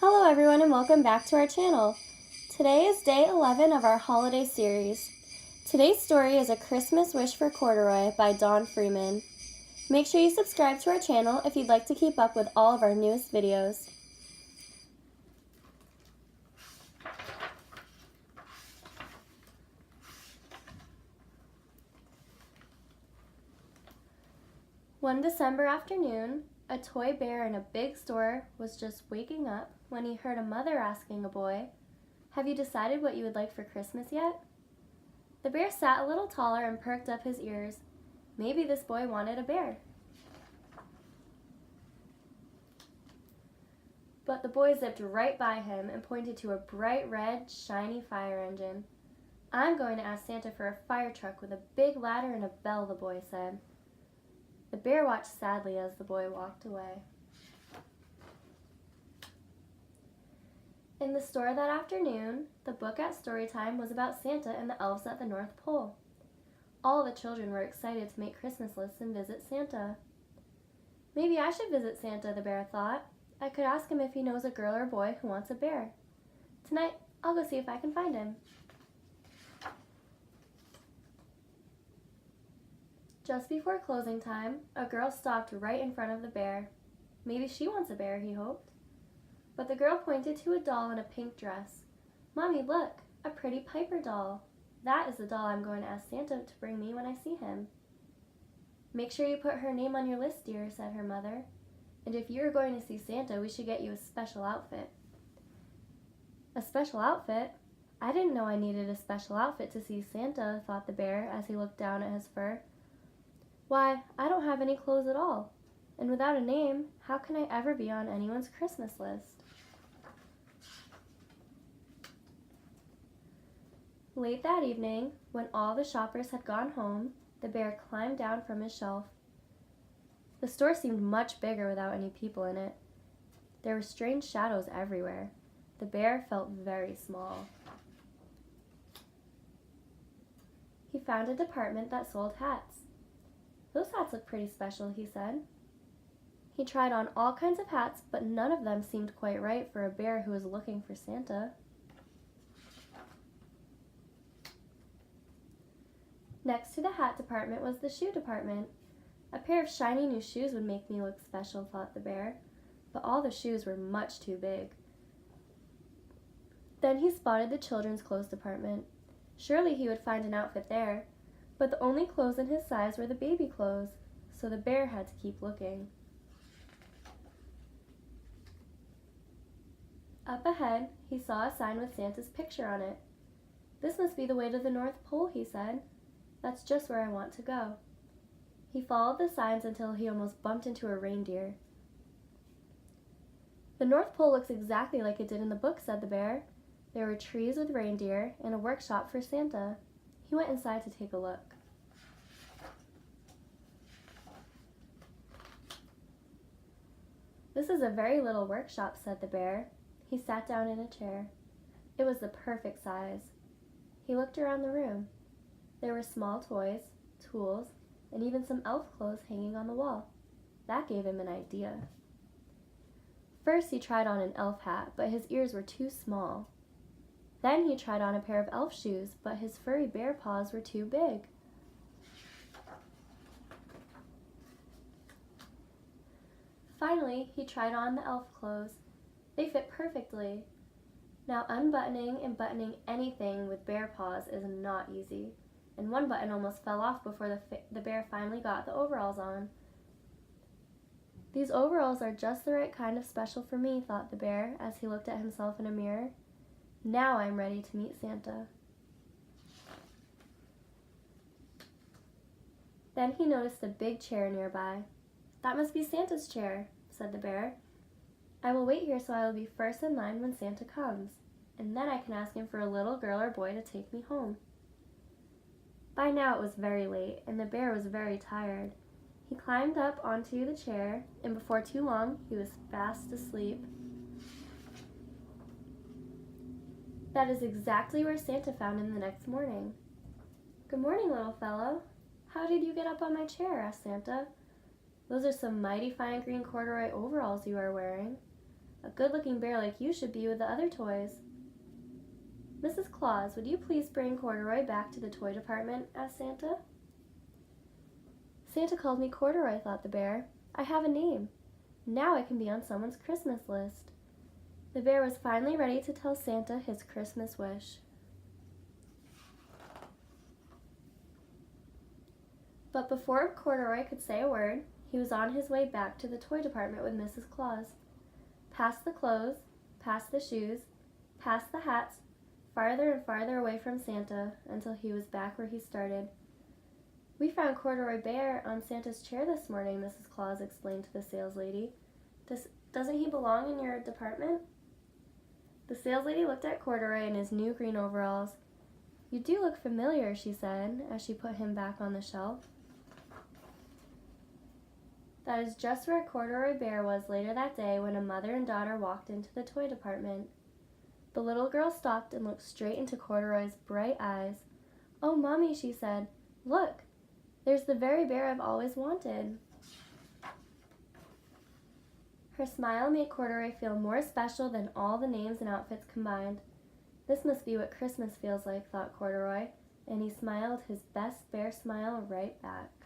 Hello everyone and welcome back to our channel. Today is day 11 of our holiday series. Today's story is A Christmas Wish for Corduroy by Dawn Freeman. Make sure you subscribe to our channel if you'd like to keep up with all of our newest videos. One December afternoon, a toy bear in a big store was just waking up when he heard a mother asking a boy, "Have you decided what you would like for Christmas yet?" The bear sat a little taller and perked up his ears. Maybe this boy wanted a bear. But the boy zipped right by him and pointed to a bright red, shiny fire engine. "I'm going to ask Santa for a fire truck with a big ladder and a bell," the boy said. The bear watched sadly as the boy walked away. In the store that afternoon, the book at Storytime was about Santa and the elves at the North Pole. All the children were excited to make Christmas lists and visit Santa. Maybe I should visit Santa, the bear thought. I could ask him if he knows a girl or boy who wants a bear. Tonight, I'll go see if I can find him. Just before closing time, a girl stopped right in front of the bear. Maybe she wants a bear, he hoped. But the girl pointed to a doll in a pink dress. "Mommy, look, a pretty Piper doll. That is the doll I'm going to ask Santa to bring me when I see him." "Make sure you put her name on your list, dear," said her mother. "And if you're going to see Santa, we should get you a special outfit." "A special outfit? I didn't know I needed a special outfit to see Santa," thought the bear as he looked down at his fur. "Why, I don't have any clothes at all. And without a name, how can I ever be on anyone's Christmas list?" Late that evening, when all the shoppers had gone home, the bear climbed down from his shelf. The store seemed much bigger without any people in it. There were strange shadows everywhere. The bear felt very small. He found a department that sold hats. "Those hats look pretty special," he said. He tried on all kinds of hats, but none of them seemed quite right for a bear who was looking for Santa. Next to the hat department was the shoe department. "A pair of shiny new shoes would make me look special," thought the bear, but all the shoes were much too big. Then he spotted the children's clothes department. Surely he would find an outfit there, but the only clothes in his size were the baby clothes, so the bear had to keep looking. Up ahead, he saw a sign with Santa's picture on it. "This must be the way to the North Pole," he said. "That's just where I want to go." He followed the signs until he almost bumped into a reindeer. "The North Pole looks exactly like it did in the book," said the bear. There were trees with reindeer and a workshop for Santa. He went inside to take a look. "This is a very little workshop," said the bear. He sat down in a chair. It was the perfect size. He looked around the room. There were small toys, tools, and even some elf clothes hanging on the wall. That gave him an idea. First he tried on an elf hat, but his ears were too small. Then he tried on a pair of elf shoes, but his furry bear paws were too big. Finally, he tried on the elf clothes. They fit perfectly. Now unbuttoning and buttoning anything with bear paws is not easy, and one button almost fell off before the bear finally got the overalls on. "These overalls are just the right kind of special for me," thought the bear as he looked at himself in a mirror. "Now I'm ready to meet Santa." Then he noticed a big chair nearby. "That must be Santa's chair," said the bear. "I will wait here so I will be first in line when Santa comes, and then I can ask him for a little girl or boy to take me home." By now it was very late, and the bear was very tired. He climbed up onto the chair, and before too long he was fast asleep. That is exactly where Santa found him the next morning. "Good morning, little fellow. How did you get up on my chair?" asked Santa. "Those are some mighty fine green corduroy overalls you are wearing." A good-looking bear like you should be with the other toys." "Mrs. Claus, would you please bring Corduroy back to the toy department?" asked Santa. "Santa called me Corduroy," thought the bear. "I have a name. Now I can be on someone's Christmas list." The bear was finally ready to tell Santa his Christmas wish. But before Corduroy could say a word, he was on his way back to the toy department with Mrs. Claus. Past the clothes, past the shoes, past the hats, farther and farther away from Santa, until he was back where he started. "We found Corduroy Bear on Santa's chair this morning," Mrs. Claus explained to the saleslady. Doesn't he belong in your department?" The saleslady looked at Corduroy in his new green overalls. "You do look familiar," she said, as she put him back on the shelf. That is just where Corduroy Bear was later that day when a mother and daughter walked into the toy department. The little girl stopped and looked straight into Corduroy's bright eyes. "Oh, Mommy," she said, "look, there's the very bear I've always wanted." Her smile made Corduroy feel more special than all the names and outfits combined. This must be what Christmas feels like, thought Corduroy, and he smiled his best bear smile right back.